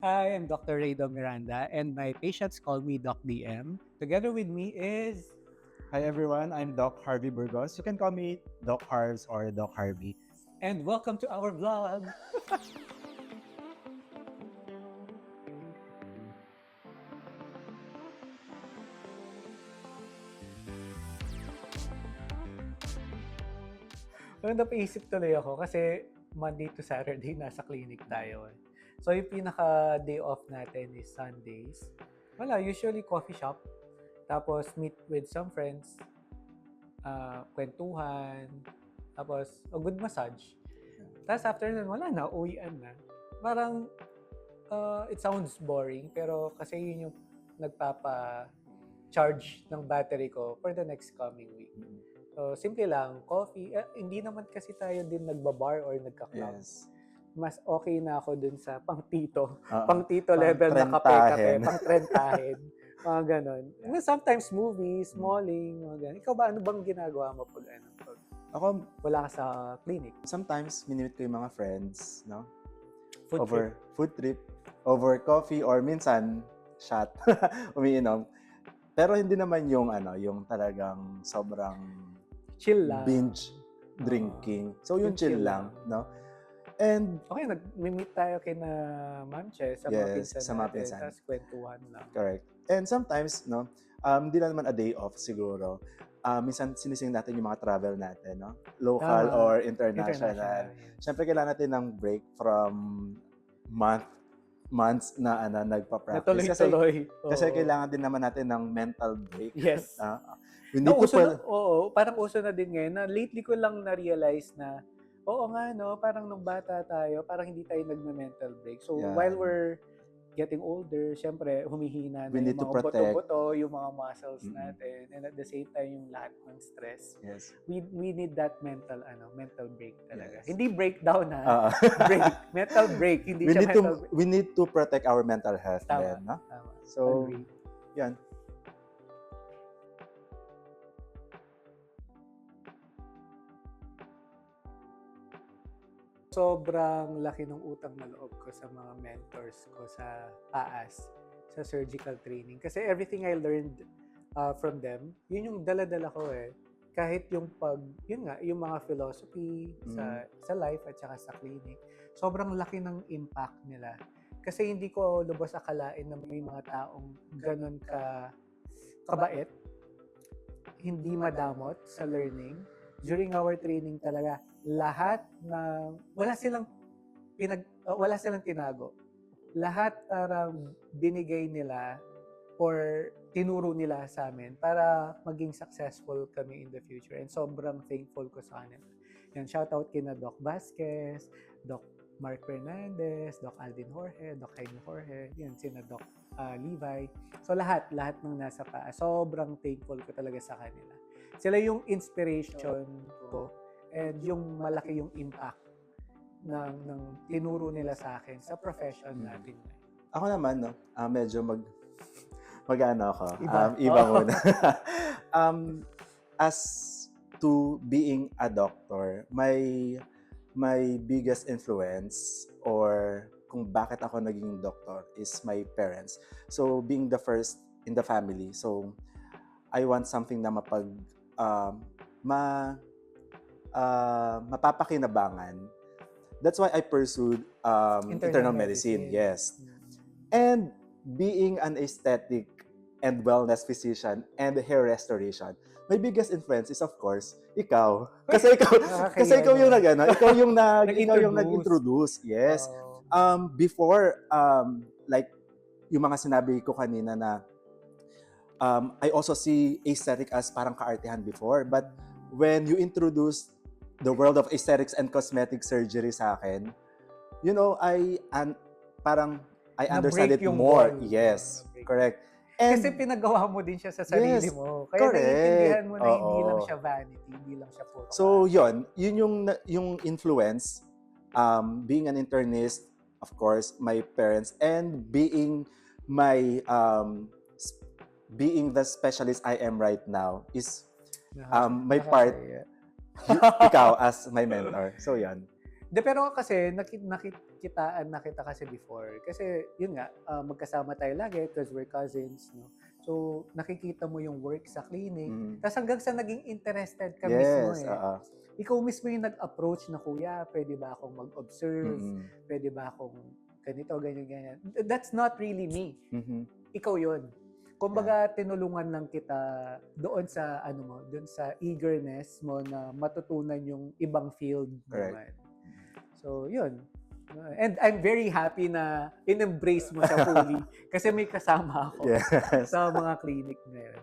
I am Dr. Raydo Miranda, and my patients call me Doc DM. Together with me is... Hi everyone, I'm Doc Harvey Burgos. You can call me Doc Harves or Doc Harvey. And welcome to our vlog! Well, napaisip tuloy ako kasi Monday to Saturday nasa clinic tayo. So yung pinaka day off natin is Sundays. Wala, usually coffee shop. Tapos meet with some friends. Kwentuhan. Tapos a good massage. Tapos after nun, wala na, uwian na. Parang it sounds boring pero kasi yun yung nagpapa-charge ng battery ko for the next coming week. So, simple lang, coffee. Hindi naman kasi tayo din nagbabar or nagka-club. Yes. Mas okay na ako dun sa pang-tito. Oo. Pang-tito level na kape-kape. Pang-trentahin. Pang-trentahin. Mga ganon. Sometimes movies, malling, mga ganon. Ikaw ba, ano bang ginagawa mo pag Ako, wala ka sa clinic? sometimes minimit ko yung mga friends, no? Food Food trip, over coffee, or minsan, shot, umiinom. Pero hindi naman yung talagang sobrang chill lang. binge drinking. So yung chill lang, no? And okay, nag-meet tayo kay na Ma'am Che sa mga pinsan sa mga natin. pinsan. Tapos kwentuhan lang. Correct. And sometimes, no, hindi na naman a day off siguro. Minsan sinising natin yung mga travel natin, no? Local or international. Siyempre, kailangan natin ng break from months na nagpa-practice. Natuloy-tuloy. Kasi kailangan din naman natin ng mental break. Yes. We need parang uso na din ngayon na lately ko lang na-realize na oo nga, no, parang nung bata tayo, parang hindi tayo nagme-mental break. So, while we're getting older, syempre, humihina na We need yung to mga protect. buto-buto, yung mga muscles natin, and at the same time, yung lahat ng stress. Yes. We need that mental break talaga. Yes. Hindi breakdown, ha? Break. Mental break. Hindi mental break. We need to protect our mental health Tama. then, no? Tama. So, Agree. yan. Sobrang laki ng utang na loob ko sa mga mentors ko sa PAAS, sa surgical training. Kasi everything I learned from them, yun yung dala-dala ko eh. Kahit yung yung mga philosophy sa life at saka sa clinic, sobrang laki ng impact nila. Kasi hindi ko lubos akalain na may mga taong ganun kabait, hindi madamot sa learning. During our training talaga, lahat na wala silang tinago. Lahat parang binigay nila or tinuro nila sa amin para maging successful kami in the future. And sobrang thankful ko sa kanila. Yan, shout out kina Doc Vasquez, Doc Mark Fernandez, Doc Alvin Jorge, Doc Jaime Jorge, yan, sina Doc Levi. So lahat ng nasa PAAS, sobrang thankful ko talaga sa kanila. Sila yung inspiration ko and yung malaki yung impact ng tinuro nila sa akin sa profession natin. Ako naman, no, medyo mag-ano ako. Iba muna. As to being a doctor, my biggest influence or kung bakit ako naging doctor is my parents. So, being the first in the family. So, I want something na mapapakinabangan. That's why I pursued internal medicine. Yes. And being an aesthetic and wellness physician and hair restoration, my biggest influence is of course ikaw. Kasi ikaw yung nag-introduce. Yes. Before like yung mga sinabi ko kanina na I also see aesthetic as parang kaartehan before, but when you introduce the world of aesthetics and cosmetic surgery sa akin, you know, I understand it more. Ball. Yes, correct. And kasi pinagawa mo din siya sa sarili mo. Kaya naiintindihan mo na hindi lang siya vanity, hindi lang siya puro. So, yun yung influence, being an internist, of course, my parents, and being the specialist I am right now is my part, ikaw as my mentor. So, yan. Pero kasi nakikitaan na kita kasi before. Kasi yun nga, magkasama tayo lagi because we're cousins, no? So, nakikita mo yung work sa clinic. Tapos hanggang sa naging interested ka mismo Yes, eh. Ikaw mismo yung nag-approach na, kuya, pwede ba akong mag-observe? Pwede ba akong ganito, ganyan. That's not really me. Ikaw yun. Kumbaga, tinulungan lang kita doon sa doon sa eagerness mo na matutunan yung ibang field naman. So, yun. And I'm very happy na in-embrace mo siya fully kasi may kasama ako sa mga clinic na yun.